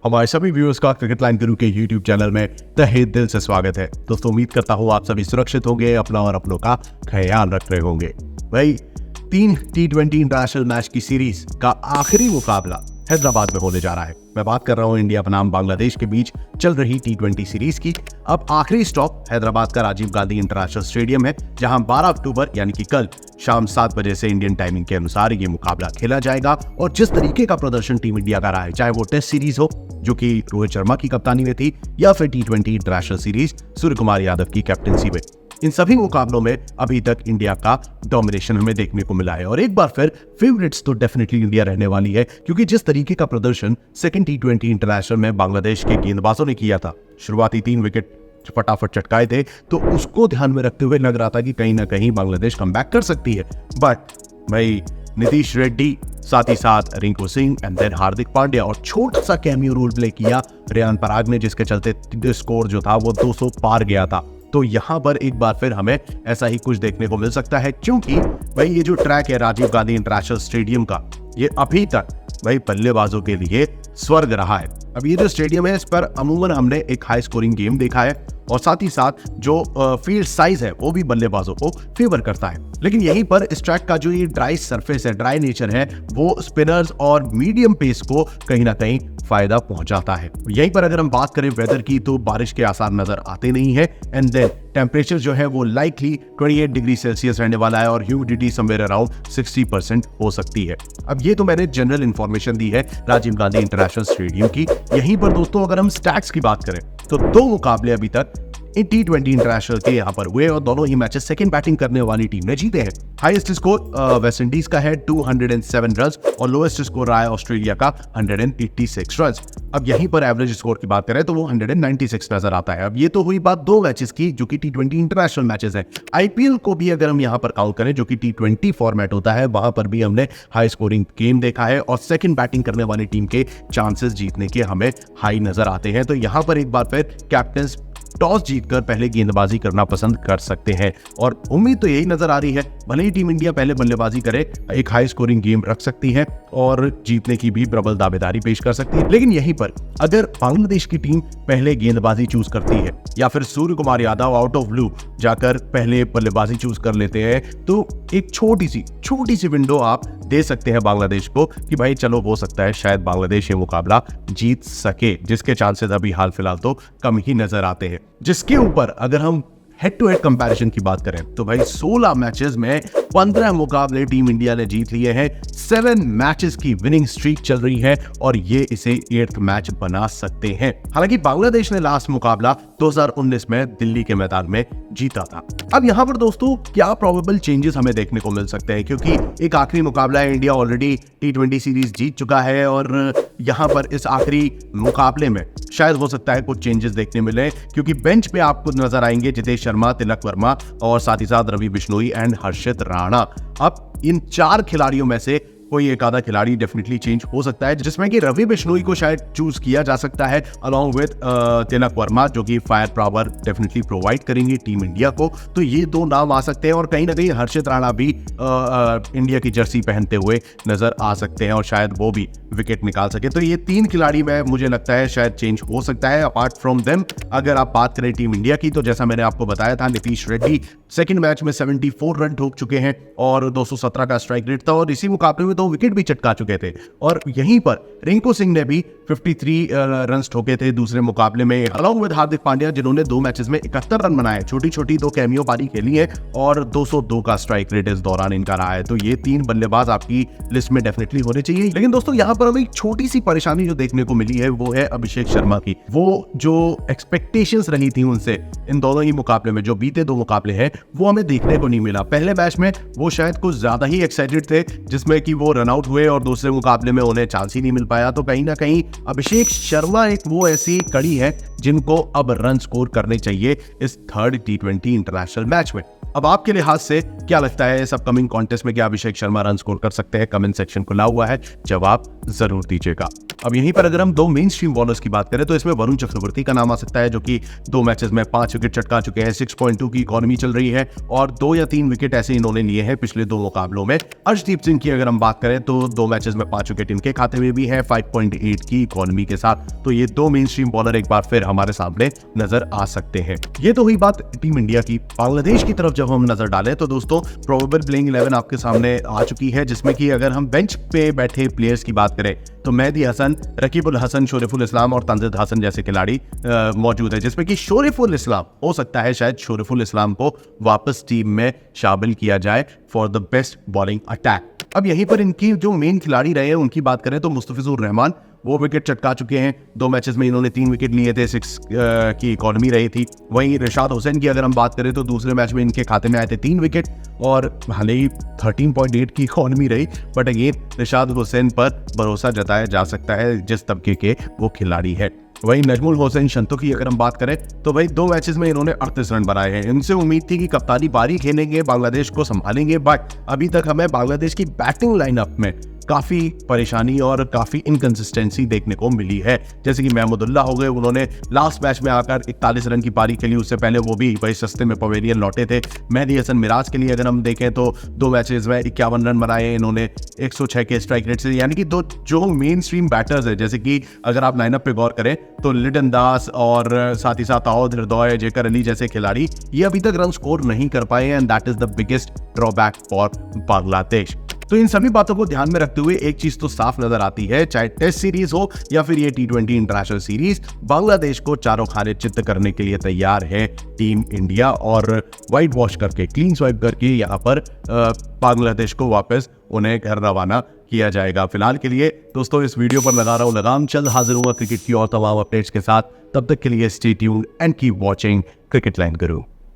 हमारे सभी व्यूअर्स का क्रिकेट लाइन गुरु के यूट्यूब चैनल में तहे दिल से स्वागत है। दोस्तों, उम्मीद करता हूँ आप सभी सुरक्षित होंगे, अपना और अपनों का ख्याल रख रहे होंगे। भाई, 3 T20 इंटरनेशनल मैच की सीरीज का आखिरी मुकाबला हैदराबाद में होने जा रहा है। मैं बात कर रहा हूँ इंडिया बनाम बांग्लादेश के बीच चल रही T20 सीरीज की। अब आखिरी स्टॉप हैदराबाद का राजीव गांधी इंटरनेशनल स्टेडियम है, जहां 12 अक्टूबर यानी कि कल शाम 7 बजे से इंडियन टाइमिंग के अनुसार ये मुकाबला खेला जाएगा। और जिस तरीके का प्रदर्शन टीम इंडिया का रहा है, चाहे वो टेस्ट सीरीज हो जो कि रोहित शर्मा की कप्तानी में थी, या फिर T20 इंटरनेशनल सीरीज सूर्य कुमार यादव की कैप्टनसी में, इन सभी मुकाबलों में अभी तक इंडिया का डोमिनेशन हमें देखने को मिला है। और एक बार फिर फेवरेट्स तो डेफिनेटली इंडिया रहने वाली है, क्योंकि जिस तरीके का प्रदर्शन सेकंड T20 इंटरनेशनल में बांग्लादेश के गेंदबाजों ने किया था, शुरुआती 3 विकेट फटाफट चटकाए थे, तो उसको ध्यान में रखते हुए लग रहा था कि कहीं ना कहीं बांग्लादेश कमबैक कर सकती है। बट भाई, नीतीश रेड्डी, साथ ही साथ रिंकू सिंह एंड देन हार्दिक पांड्या, और छोटा सा कैमियो रोल प्ले किया रियान पराग ने, जिसके चलते स्कोर जो था वो 200 पार गया था। तो यहाँ पर एक बार फिर हमें ऐसा ही कुछ देखने को मिल सकता है, क्योंकि भाई ये जो ट्रैक है राजीव गांधी इंटरनेशनल स्टेडियम का, ये अभी तक भाई बल्लेबाजों के लिए स्वर्ग रहा है। अब ये जो स्टेडियम है, इस पर अमूमन हमने एक हाई स्कोरिंग गेम देखा है, और साथ ही साथ जो फील्ड साइज है वो भी बल्लेबाजों को फेवर करता है। लेकिन यहीं पर इस ट्रैक का जो ये ड्राई सरफेस है, ड्राई नेचर है, वो स्पिनर्स और मीडियम पेस को कहीं ना कहीं फायदा पहुंचाता है। यहीं पर अगर हम बात करें वेदर की, तो बारिश के आसार नजर आते नहीं है। एंड देन टेम्परेचर जो है वो लाइकली 28 डिग्री सेल्सियस रहने वाला है, और ह्यूमिडिटी समवेयर अराउंड 60% हो सकती है। अब ये तो मैंने जनरल इंफॉर्मेशन दी है राजीव गांधी इंटरनेशनल स्टेडियम की। यहीं पर दोस्तों अगर हम स्टैट्स की बात करें, तो 2 मुकाबले अभी तक T20 इंटरनेशनल के यहाँ पर हुए, और दोनों ही मैचेस सेकंड बैटिंग करने वाली टीम ने जीते हैं। हाईएस्ट स्कोर वेस्ट इंडीज का है 207 रन, और लोएस्ट स्कोर रहा है ऑस्ट्रेलिया का 186 रन। अब यहीं पर एवरेज स्कोर की बात करें तो वो 196 नजर आता है। अब ये तो हुई बात 2 मैचेस की, जो कि T20 इंटरनेशनल मैचेस हैं। आईपीएल को भी अगर हम यहाँ पर काउंट करें, जो कि T20 फॉर्मेट होता है, वहां पर भी हमने हाई स्कोरिंग गेम देखा है, और सेकंड बैटिंग करने वाली टीम के चांसेस जीतने के हमें हाई नजर आते हैं। तो यहाँ पर एक बार फिर कैप्टन टॉस जीतकर पहले गेंदबाजी करना पसंद कर सकते हैं, और उम्मीद तो यही नजर आ रही है। भले ही टीम इंडिया पहले बल्लेबाजी करे, एक हाई स्कोरिंग गेम रख सकती है और जीतने की भी प्रबल दावेदारी पेश कर सकती है। लेकिन यहीं पर अगर बांग्लादेश की टीम पहले गेंदबाजी चूज करती है, या फिर Surya Kumar Yadav out of blue जाकर पहले बल्लेबाजी चूज कर लेते हैं, तो एक छोटी सी विंडो आप दे सकते हैं बांग्लादेश को कि भाई चलो, हो सकता है शायद बांग्लादेश ये मुकाबला जीत सके, जिसके चांसेस अभी हाल फिलहाल तो कम ही नजर आते हैं। जिसके ऊपर अगर हम हेड टू हेड कंपैरिजन की बात करें, तो भाई 16 मैचेस में 15 मुकाबले टीम इंडिया ने जीत लिए हैं। 7 मैचेस की विनिंग स्ट्रीक चल रही है, और ये इसे 8th मैच बना सकते हैं। हालांकि बांग्लादेश ने लास्ट मुकाबला 2019 में दिल्ली के मैदान में जीता था। अब यहाँ पर दोस्तों क्या प्रोबेबल चेंजेस हमें देखने को मिल सकते हैं, क्योंकि एक आखिरी मुकाबला है, इंडिया ऑलरेडी T20 सीरीज जीत चुका है, और यहाँ पर इस आखिरी मुकाबले में शायद हो सकता है कुछ चेंजेस देखने मिले, क्योंकि बेंच पे आपको नजर आएंगे जितेश शर्मा, तिलक वर्मा, और साथ ही साथ रवि बिश्नोई एंड हर्षित राणा। अब इन 4 खिलाड़ियों में से कोई एक आधा खिलाड़ी डेफिनेटली चेंज हो सकता है, जिसमें कि रवि बिश्नोई को शायद चूज किया जा सकता है अलॉन्ग विद तिलक वर्मा, जो कि फायर पावर डेफिनेटली प्रोवाइड करेंगे टीम इंडिया को। तो ये 2 नाम आ सकते हैं, और कहीं ना कहीं हर्षित राणा भी इंडिया की जर्सी पहनते हुए नजर आ सकते हैं, और शायद वो भी विकेट निकाल सके। तो ये 3 खिलाड़ी में मुझे लगता है शायद चेंज हो सकता है। अपार्ट फ्रॉम देम अगर आप बात करें टीम इंडिया की, तो जैसा मैंने आपको बताया था, नीतीश रेड्डी सेकंड मैच में 74 रन ठोक चुके हैं, और 217 का स्ट्राइक रेट था, और इसी मुकाबले में 2 विकेट भी चटका चुके थे। और यहीं पर रिंकू सिंह ने भी 53 रन ठोके थे दूसरे मुकाबले में, अलॉन्ग विद हार्दिक पांड्या, जिन्होंने 2 मैचेस में 71 रन बनाए, छोटी 2 कैमियो पारी खेली है, और 202 का स्ट्राइक रेट इस दौरान इनका रहा है। तो ये 3 बल्लेबाज आपकी लिस्ट में डेफिनेटली होने चाहिए। लेकिन दोस्तों यहाँ पर हमें एक छोटी सी परेशानी जो देखने को मिली है, वो है अभिषेक शर्मा की। वो जो एक्सपेक्टेशंस रही थी उनसे इन दोनों ही मुकाबले में, जो बीते 2 मुकाबले हैं, वो हमें देखने को नहीं मिला। पहले मैच में वो शायद कुछ ज्यादा ही एक्साइटेड थे, जिसमें कि वो रन आउट हुए, और दूसरे मुकाबले में उन्हें चांस ही नहीं मिल पाया। तो कहीं ना कहीं अभिषेक शर्मा एक वो ऐसी कड़ी है जिनको अब रन स्कोर करने चाहिए इस 3rd T20 इंटरनेशनल मैच में। अब आपके लिहाज से क्या लगता है, इस अपकमिंग कॉन्टेस्ट में क्या अभिषेक शर्मा रन स्कोर कर सकते हैं? कमेंट सेक्शन खुला हुआ है, जवाब जरूर दीजिएगा। अब यहीं पर अगर हम 2 मेन स्ट्रीम बॉलर्स की बात करें, तो इसमें वरुण चक्रवर्ती का नाम आ सकता है, जो कि 2 मैचेस में 5 विकेट चटका चुके हैं, 6.2 की इकोनॉमी चल रही है, और 2 या 3 विकेट ऐसे इन्होंने लिए हैं पिछले 2 मुकाबलों में। अर्शदीप सिंह की अगर हम बात बात करें तो 2 मैचेस में 5 विकेट इनके खाते में भी है 5.8 की इकोनॉमी के साथ। तो ये 2 मेन स्ट्रीम बॉलर एक बार फिर हमारे सामने नजर आ सकते हैं। ये तो हुई बात टीम इंडिया की। बांग्लादेश की तरफ जब हम नजर डालें तो दोस्तों प्रोबेबल प्लेइंग 11 आपके सामने आ चुकी है, जिसमें कि अगर हम बेंच पे बैठे प्लेयर्स की बात करें तो मेहदी हसन, रकीबुल हसन, शोरिफुल इस्लाम और तंजिद हसन जैसे खिलाड़ी मौजूद है, जिसमें कि शोरिफुल इस्लाम हो सकता है शायद शोरिफुल इस्लाम को वापस टीम में शामिल किया जाए for the best bowling attack. अब यहीं पर इनकी जो मेन खिलाड़ी रहे हैं उनकी बात करें तो मुस्तफिजुर रहमान, वो विकेट चटका चुके हैं। 2 मैचेस में इन्होंने 3 विकेट लिए थे, 6 की इकोनॉमी रही थी। वहीं रिशाद हुसैन की अगर हम बात करें तो दूसरे मैच में इनके खाते में आए थे 3 विकेट और भले ही 13.8 की इकोनॉमी रही, बट अगेन रिशाद हुसैन पर भरोसा जताया जा सकता है जिस तबके के वो खिलाड़ी है। वहीं नजमुल हुसैन शंतो की अगर हम बात करें तो भाई 2 मैचेस में इन्होंने 38 रन बनाए हैं। इनसे उम्मीद थी कि कप्तानी पारी खेलेंगे, बांग्लादेश को संभालेंगे, बट अभी तक हमें बांग्लादेश की बैटिंग लाइनअप में काफी परेशानी और काफी इनकंसिस्टेंसी देखने को मिली है। जैसे कि महमूदुल्लाह हो गए, उन्होंने लास्ट मैच में आकर 41 रन की पारी खेली, उससे पहले वो भी वही सस्ते में पवेलियन लौटे थे। मेहदी हसन मिराज के लिए अगर हम देखें तो 2 मैचेस में 51 रन बनाए इन्होंने 106 के स्ट्राइक रेट से। यानी कि दो जो मेन स्ट्रीम बैटर्स है, जैसे कि अगर आप लाइनअप पे गौर करें तो लिटन दास और साथ ही साथ दाऊद हृदय, जेकर अली जैसे खिलाड़ी ये अभी तक रन स्कोर नहीं कर पाए and that is the biggest drawback for Bangladesh. तो इन सभी बातों को ध्यान में रखते हुए एक चीज तो साफ नजर आती है, चाहे टेस्ट सीरीज हो या फिर ये T20 इंटरनेशनल सीरीज, बांग्लादेश को चारों खाने चित्त करने के लिए तैयार है टीम इंडिया और व्हाइट वॉश करके, क्लीन स्वाइप करके यहाँ पर बांग्लादेश को वापस उन्हें घर रवाना किया जाएगा। फिलहाल के लिए दोस्तों इस वीडियो पर लगा रहा हूं लगाम, जल्द हाजिर हुआ क्रिकेट की और तमाम अपडेट्स के साथ। तब तक के लिए stay tuned and keep watching cricket line Guru.